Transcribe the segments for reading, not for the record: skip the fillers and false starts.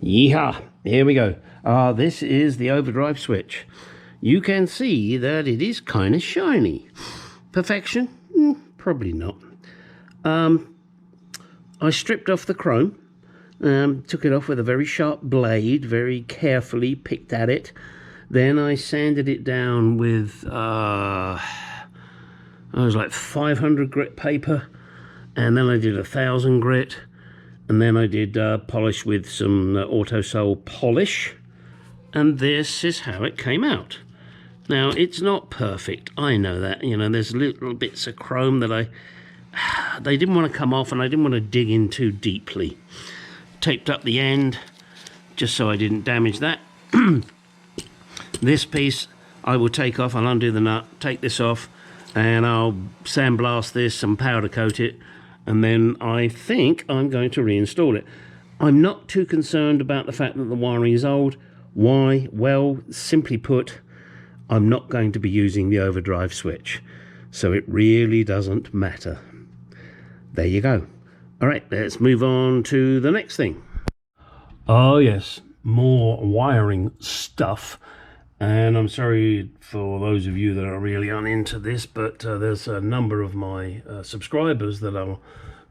Yeehaw! Here we go. This is the overdrive switch. You can see that it is kind of shiny. Perfection? Probably not. I stripped off the chrome, took it off with a very sharp blade, very carefully picked at it. Then I sanded it down with, I was like 500 grit paper, and then I did 1000 grit, and then I did polish with some Autosol polish, and this is how it came out. Now, it's not perfect, I know that, you know, there's little bits of chrome that they didn't want to come off, and I didn't want to dig in too deeply. Taped up the end, just so I didn't damage that. This piece I will take off, I'll undo the nut, take this off, and I'll sandblast this and powder coat it, and then I think I'm going to reinstall it. I'm not too concerned about the fact that the wiring is old. Why? Well, simply put, I'm not going to be using the overdrive switch, so it really doesn't matter. There you go. All right, let's move on to the next thing. Oh yes, more wiring stuff. And I'm sorry for those of you that are really uninto this, but there's a number of my subscribers that are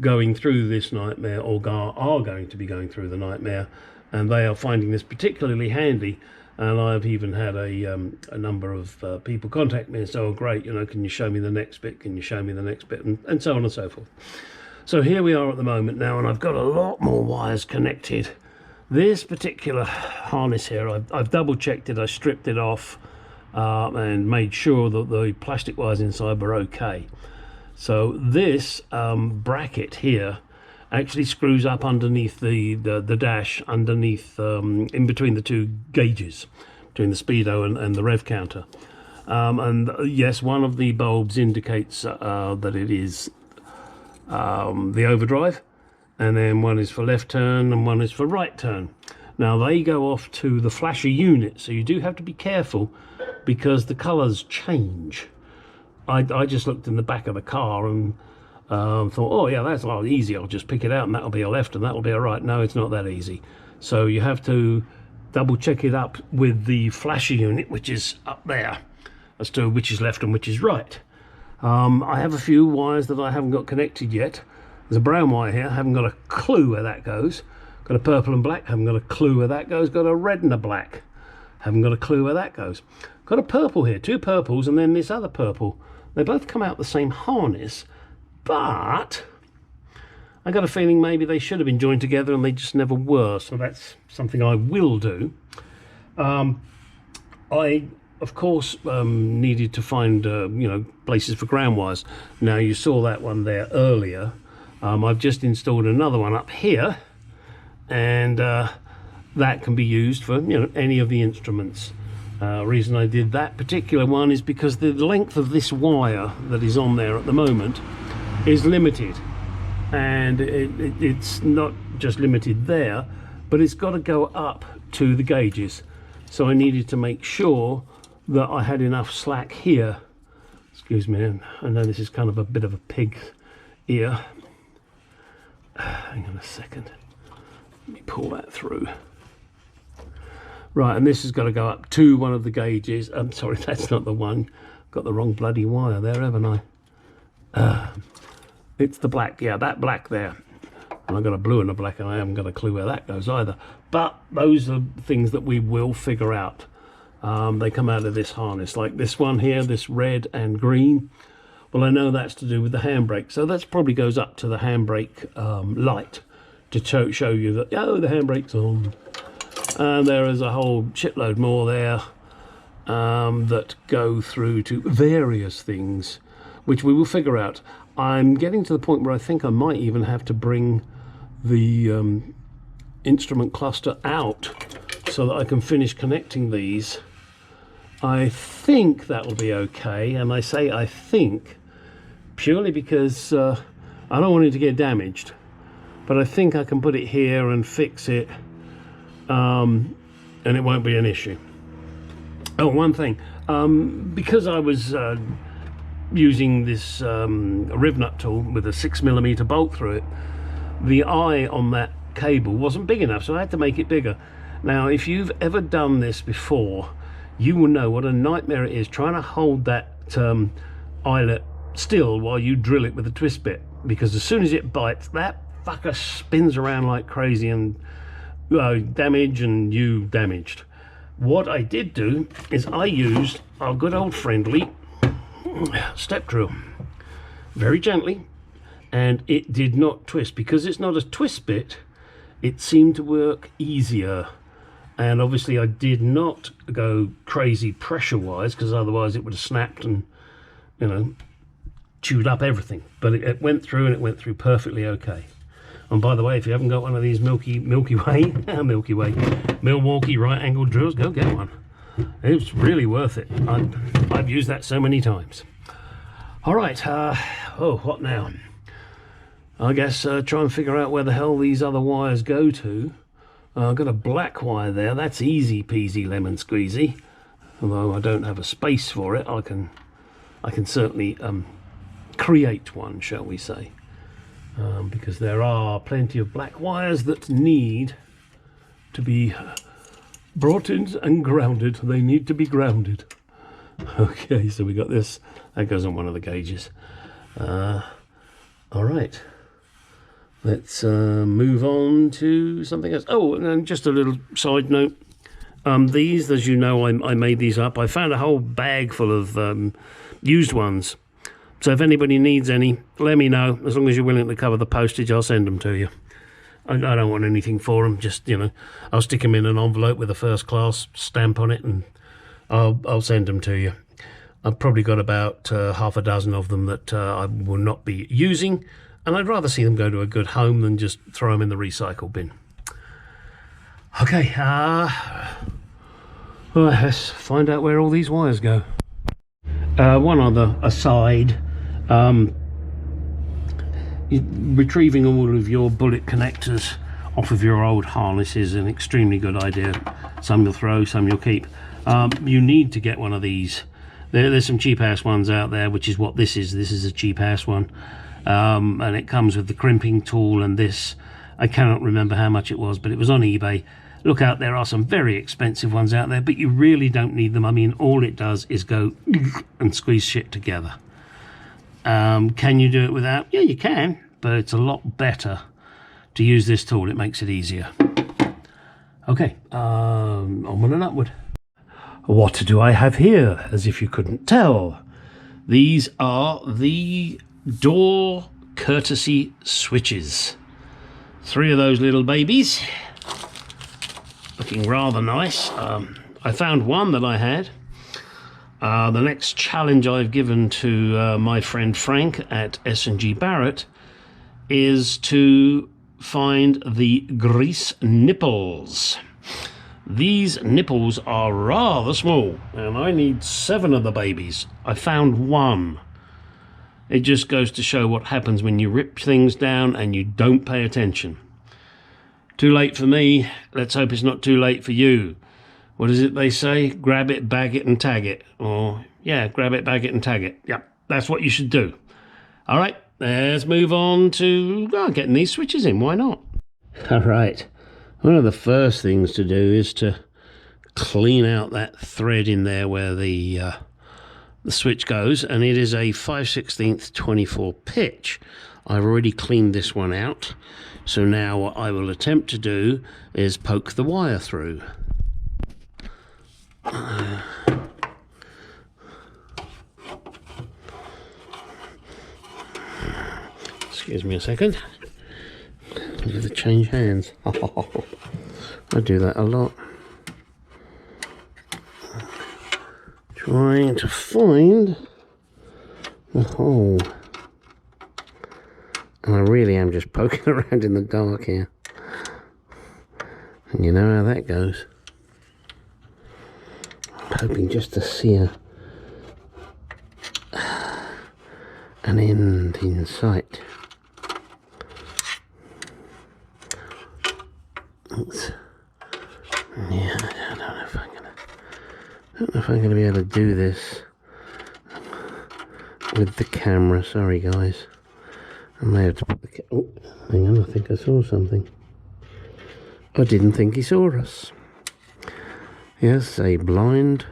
going through this nightmare, or are going to be going through the nightmare, and they are finding this particularly handy. And I've even had a number of people contact me and say, oh great, you know, can you show me the next bit, can you show me the next bit, and so on and so forth. So here we are at the moment now, and I've got a lot more wires connected. This particular harness here, I've double checked it, I stripped it off and made sure that the plastic wires inside were okay. So this bracket here actually screws up underneath the dash, underneath, in between the two gauges, between the speedo and the rev counter. And yes, one of the bulbs indicates that it is the overdrive, and then one is for left turn and one is for right turn. Now they go off to the flasher unit, so you do have to be careful because the colors change. I just looked in the back of the car and thought, oh yeah, that's a lot easy, I'll just pick it out and that'll be a left and that'll be a right. No, it's not that easy. So you have to double check it up with the flasher unit, which is up there, as to which is left and which is right. I have a few wires that I haven't got connected yet. There's a brown wire here, haven't got a clue where that goes. Got a purple and black, haven't got a clue where that goes. Got a red and a black, haven't got a clue where that goes. Got a purple here, two purples, and then this other purple. They both come out the same harness, but I got a feeling maybe they should have been joined together and they just never were, so that's something I will do. I of course needed to find you know, places for ground wires. Now you saw that one there earlier. I've just installed another one up here, and that can be used for, you know, any of the instruments. Reason I did that particular one is because the length of this wire that is on there at the moment is limited, and it's not just limited there, but it's got to go up to the gauges. So I needed to make sure that I had enough slack here. Excuse me, I know this is kind of a bit of a pig ear. Hang on a second, let me pull that through. Right, and this has got to go up to one of the gauges. I'm sorry, that's not the one. Got the wrong bloody wire there, haven't I? It's the black, yeah, that black there. And I've got a blue and a black, and I haven't got a clue where that goes either. But those are things that we will figure out. They come out of this harness, like this one here, this red and green. Well, I know that's to do with the handbrake, so that probably goes up to the handbrake light to show you that, oh, the handbrake's on. And there is a whole shitload more there that go through to various things, which we will figure out. I'm getting to the point where I think I might even have to bring the instrument cluster out so that I can finish connecting these. I think that will be okay, and I say I think purely because I don't want it to get damaged, but I think I can put it here and fix it, and it won't be an issue. Oh, one thing, because I was using this riv nut tool with a 6mm bolt through it, the eye on that cable wasn't big enough, so I had to make it bigger. Now, if you've ever done this before, you will know what a nightmare it is trying to hold that eyelet still while you drill it with a twist bit, because as soon as it bites, that fucker spins around like crazy and damage and you damaged. What I did do is I used our good old friendly step drill very gently, and it did not twist. Because it's not a twist bit, it seemed to work easier. And obviously I did not go crazy pressure wise, because otherwise it would have snapped and, you know, chewed up everything. But it went through, and it went through perfectly okay. And by the way, if you haven't got one of these Milwaukee right angle drills, go get one. It's really worth it. I've used that so many times. All right, oh, what now? I guess try and figure out where the hell these other wires go to. I've got a black wire there. That's easy peasy lemon squeezy. Although I don't have a space for it, I can certainly create one, shall we say. Because there are plenty of black wires that need to be brought in and grounded. They need to be grounded. Okay, so we got this. That goes on one of the gauges. All right. Let's move on to something else. Oh, and just a little side note. These, as you know, I made these up. I found a whole bag full of used ones. So if anybody needs any, let me know. As long as you're willing to cover the postage, I'll send them to you. I don't want anything for them. Just, you know, I'll stick them in an envelope with a first class stamp on it, and I'll send them to you. I've probably got about half a dozen of them that I will not be using, and I'd rather see them go to a good home than just throw them in the recycle bin. Okay, well, let's find out where all these wires go. One other aside. Retrieving all of your bullet connectors off of your old harness is an extremely good idea. Some you'll throw, some you'll keep. You need to get one of these. There's some cheap ass ones out there, which is what this is. This is a cheap ass one, and it comes with the crimping tool and this. I cannot remember how much it was, but it was on eBay. Look out, there are some very expensive ones out there, but you really don't need them. I mean, all it does is go and squeeze shit together. Can you do it without? Yeah, you can, but it's a lot better to use this tool. It makes it easier. Okay, onward and upward. What do I have here, as if you couldn't tell? These are the door courtesy switches. 3 of those little babies. Looking rather nice. I found one that I had. The next challenge I've given to my friend Frank at S&G Barrett is to find the grease nipples. These nipples are rather small, and I need 7 of the babies. I found one. It just goes to show what happens when you rip things down and you don't pay attention. Too late for me. Let's hope it's not too late for you. What is it they say? Grab it, bag it, and tag it. Or, yeah, grab it, bag it, and tag it. Yep, that's what you should do. All right, let's move on to getting these switches in. Why not? All right. One of the first things to do is to clean out that thread in there where the switch goes, and it is a 5/16 24 pitch. I've already cleaned this one out, so now what I will attempt to do is poke the wire through. Excuse me a second. I'm going to change hands. I do that a lot. Trying to find the hole. And I really am just poking around in the dark here. And you know how that goes. I'm hoping just to see an end in sight. Yeah, I don't know if I'm gonna be able to do this with the camera. Sorry guys, I may have to put the oh, hang on, I think I saw something. I didn't think he saw us. Yes, a blind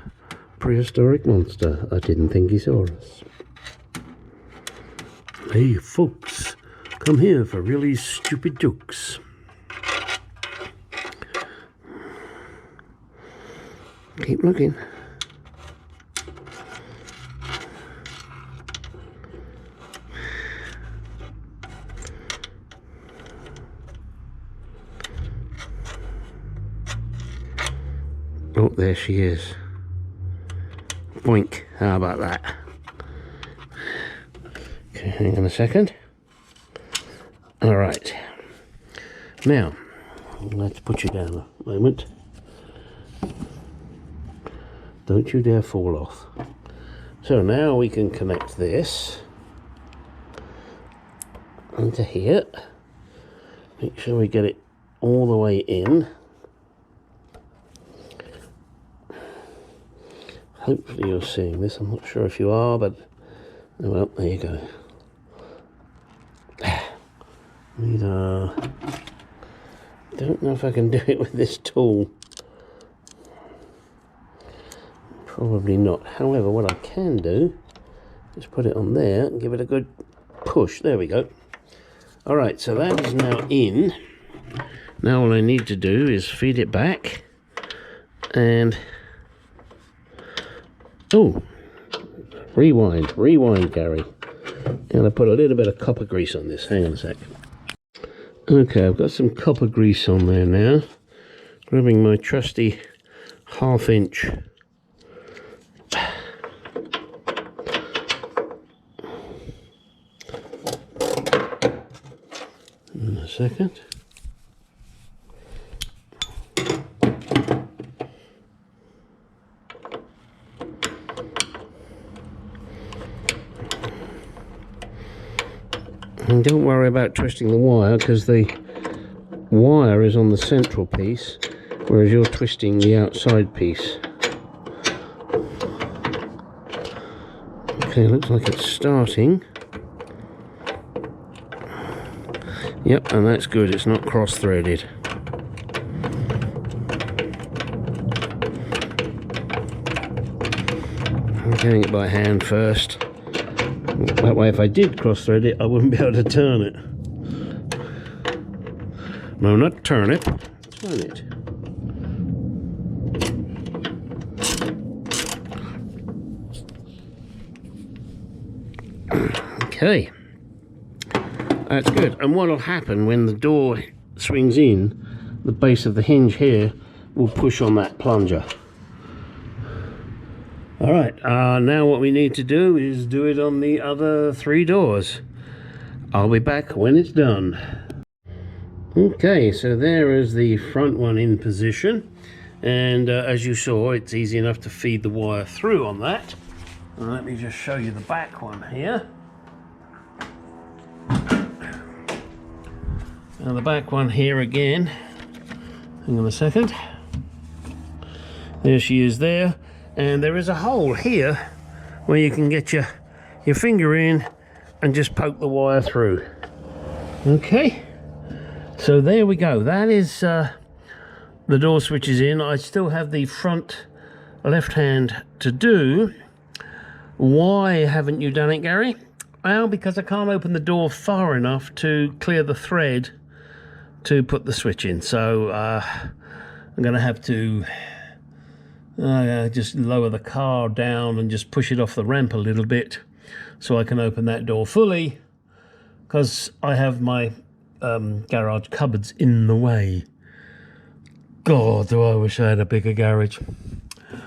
prehistoric monster. I didn't think he saw us. Hey folks, come here for really stupid jokes. Keep looking. Oh, there she is. Boink. How about that? Okay, hang on a second. All right. Now, let's put you down a moment. Don't you dare fall off. So now we can connect this into here. Make sure we get it all the way in. Hopefully you're seeing this. I'm not sure if you are, but oh well, there you go. Don't know if I can do it with this tool. Probably not. However, what I can do is put it on there and give it a good push. There we go. Alright, so that is now in. Now all I need to do is feed it back and... Oh, rewind, Gary. I'm going to put a little bit of copper grease on this. Hang on a sec. Okay, I've got some copper grease on there now. Grabbing my trusty 1/2 inch. In a second. And don't worry about twisting the wire, because the wire is on the central piece, whereas you're twisting the outside piece. Okay, looks like it's starting. Yep, and that's good, it's not cross-threaded. I'm doing it by hand first. That way, if I did cross-thread it, I wouldn't be able to turn it. No, not turn it. Turn it. Okay. That's good. And what will happen when the door swings in, the base of the hinge here will push on that plunger. Alright, now what we need to do is do it on the other 3 doors. I'll be back when it's done. Okay, so there is the front one in position. And as you saw, it's easy enough to feed the wire through on that. Let me just show you the back one here. And the back one here again. Hang on a second. There she is there. And there is a hole here where you can get your finger in and just poke the wire through. Okay, so there we go. That is the door switches in. I still have the front left hand to do. Why haven't you done it, Gary? Well, because I can't open the door far enough to clear the thread to put the switch in. So I'm going to have to just lower the car down and just push it off the ramp a little bit so I can open that door fully, because I have my garage cupboards in the way. God, do I wish I had a bigger garage.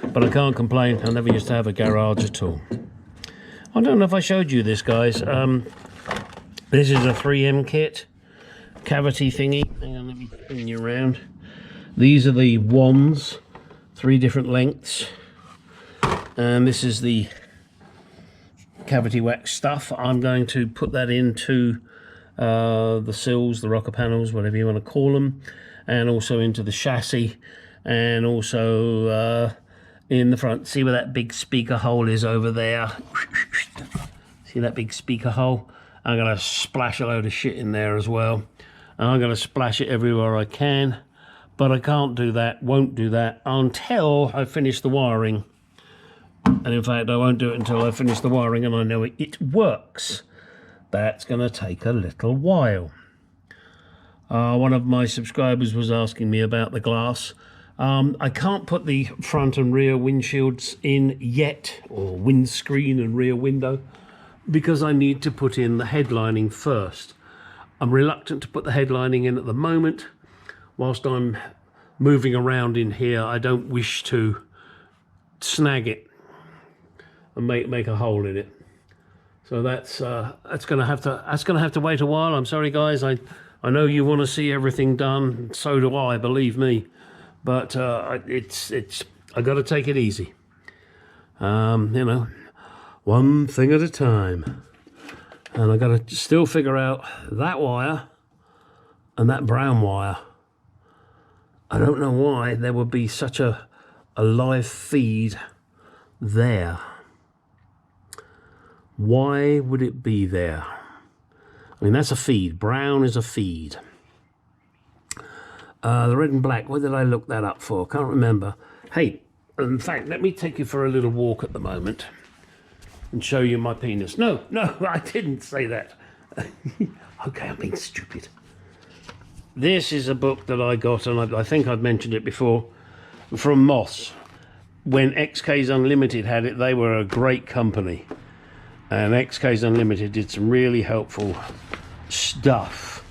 But I can't complain. I never used to have a garage at all. I don't know if I showed you this, guys. This is a 3M kit cavity thingy. Hang on, let me spin you around. These are the wands. 3 different lengths, and this is the cavity wax stuff. I'm going to put that into the sills, the rocker panels, whatever you want to call them, and also into the chassis, and also in the front. See where that big speaker hole is over there? See that big speaker hole? I'm going to splash a load of shit in there as well, and I'm going to splash it everywhere I can. but I can't do that, won't do that until I finish the wiring. And in fact, I won't do it until I finish the wiring and I know it works. That's going to take a little while. One of my subscribers was asking me about the glass. I can't put the front and rear windshields in yet, or windscreen and rear window, because I need to put in the headlining first. I'm reluctant to put the headlining in at the moment. Whilst I'm moving around in here, I don't wish to snag it and make a hole in it. So that's gonna have to wait a while. I'm sorry guys, I know you want to see everything done, so do I, believe me, but I got to take it easy. You know, one thing at a time. And I got to still figure out that wire and that brown wire. I don't know why there would be such a live feed there. Why would it be there? I mean, that's a feed. Brown is a feed. The red and black, what did I look that up for? Can't remember. Hey, in fact, let me take you for a little walk at the moment and show you my penis. No, I didn't say that. Okay, I'm being stupid. This is a book that I got, and I think I've mentioned it before, from Moss. When XK's Unlimited had it, they were a great company. And XK's Unlimited did some really helpful stuff.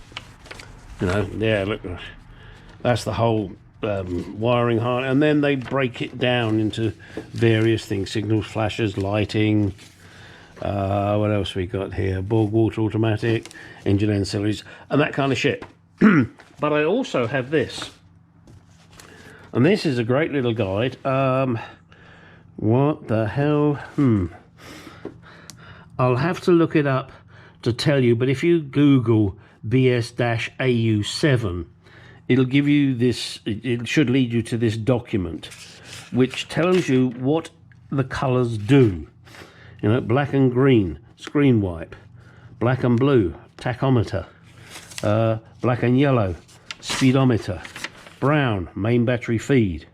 You know, yeah, look, that's the whole wiring harness. And then they break it down into various things, signals, flashes, lighting. What else we got here? Borg water automatic, engine ancillaries, and that kind of shit. But I also have this. And this is a great little guide. What the hell? I'll have to look it up to tell you, but if you Google BS-AU7, it'll give you this, it should lead you to this document, which tells you what the colors do. You know, black and green, screen wipe, black and blue, tachometer, black and yellow, speedometer, brown, main battery feed,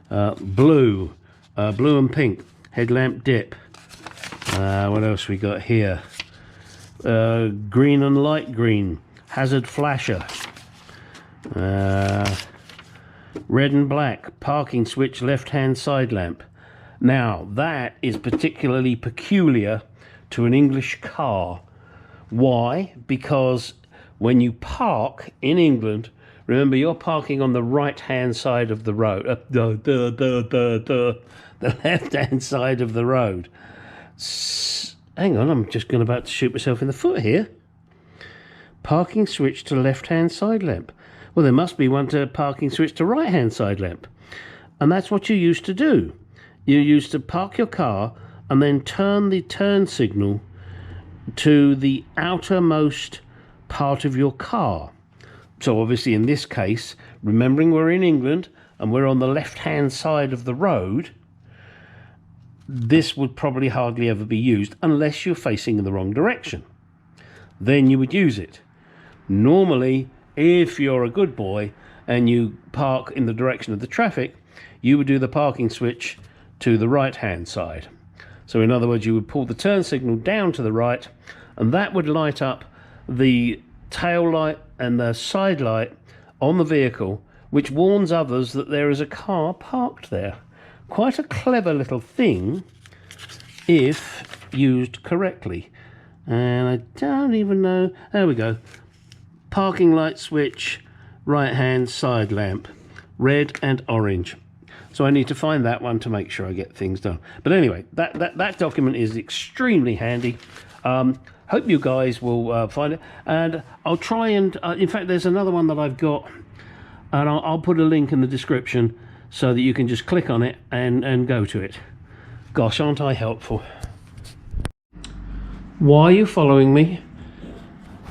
blue and pink, headlamp dip. What else we got here? Green and light green, hazard flasher, red and black, parking switch, left-hand side lamp. Now, that is particularly peculiar to an English car. Why? Because when you park in England, remember you're parking on the right-hand side of the road, the left-hand side of the road. Hang on, I'm just about to shoot myself in the foot here. Parking switch to left-hand side lamp. Well, there must be one to parking switch to right-hand side lamp. And that's what you used to do. You used to park your car and then turn the turn signal to the outermost part of your car. So obviously in this case, remembering we're in England and we're on the left-hand side of the road, this would probably hardly ever be used unless you're facing in the wrong direction. Then you would use it. Normally, if you're a good boy and you park in the direction of the traffic, you would do the parking switch to the right-hand side. So in other words, you would pull the turn signal down to the right, and that would light up the tail light and the side light on the vehicle, which warns others that there is a car parked there. Quite a clever little thing if used correctly. And I don't even know, there we go. Parking light switch, right hand side lamp, red and orange. So I need to find that one to make sure I get things done. But anyway, that document is extremely handy. Hope you guys will find it. And I'll try and, in fact, there's another one that I've got, and I'll put a link in the description so that you can just click on it and go to it. Gosh, aren't I helpful? Why are you following me?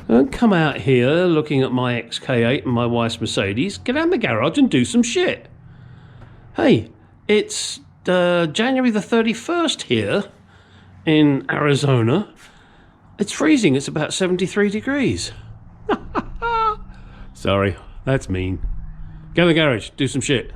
Don't come out here looking at my XK8 and my wife's Mercedes. Get out in the garage and do some shit. Hey, it's January the 31st here in Arizona. It's freezing. It's about 73 degrees. Sorry, that's mean. Go in the garage, do some shit.